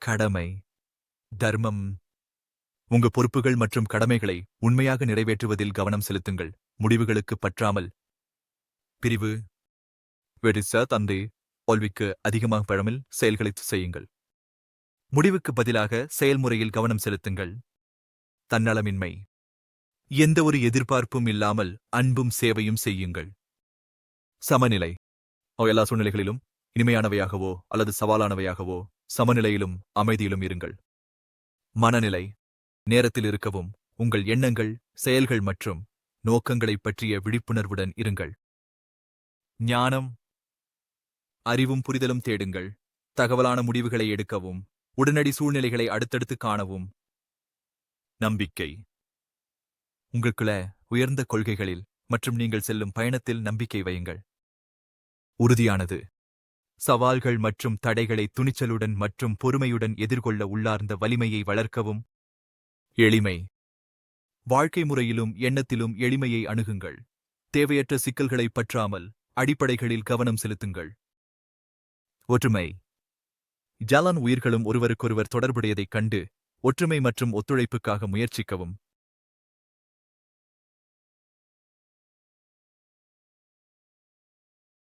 கடமை, தர்மம். உங்க பொறுப்புகள் மற்றும் கடமைகளை உண்மையாக நிறைவேற்றுவதில் கவனம் செலுத்துங்கள். முடிவுகளுக்கு பற்றாமல். பிரிவு. வெடிச தந்தை தோல்விக்கு அதிகமாக பழமில் செயல்களைச் செய்யுங்கள். முடிவுக்கு பதிலாக செயல்முறையில் கவனம் செலுத்துங்கள். தன்னலமின்மை. எந்த ஒரு எதிர்பார்ப்பும் இல்லாமல் அன்பும் சேவையும் செய்யுங்கள். சமநிலை. எல்லா சூழ்நிலைகளிலும் இனிமையானவையாகவோ அல்லது சவாலானவையாகவோ சமநிலையிலும் அமைதியிலும் இருங்கள். மனநிலை. நேரத்தில் இருக்கவும் உங்கள் எண்ணங்கள், செயல்கள் மற்றும் நோக்கங்களைப் பற்றிய விழிப்புணர்வுடன் இருங்கள். ஞானம். அறிவும் புரிதலும் தேடுங்கள். தகவலான முடிவுகளை எடுக்கவும் உடனடி சூழ்நிலைகளை அடுத்தடுத்து காணவும். நம்பிக்கை. உங்களுக்குள்ள உயர்ந்த கொள்கைகளில் மற்றும் நீங்கள் செல்லும் பயணத்தில் நம்பிக்கை வையுங்கள். உறுதியானது. சவால்கள் மற்றும் தடைகளை துணிச்சலுடன் மற்றும் பொறுமையுடன் எதிர்கொள்ள உள்ளார்ந்த வலிமையை வளர்க்கவும். எளிமை. வாழ்க்கை முறையிலும் எண்ணத்திலும் எளிமையை அணுகுங்கள். தேவையற்ற சிக்கல்களை பற்றாமல் அடிப்படைகளில் கவனம் செலுத்துங்கள். ஒற்றுமை. ஜாலான் உயிர்களும் ஒருவருக்கொருவர் தொடர்புடையதைக் கண்டு ஒற்றுமை மற்றும் ஒத்துழைப்புக்காக முயற்சிக்கவும்.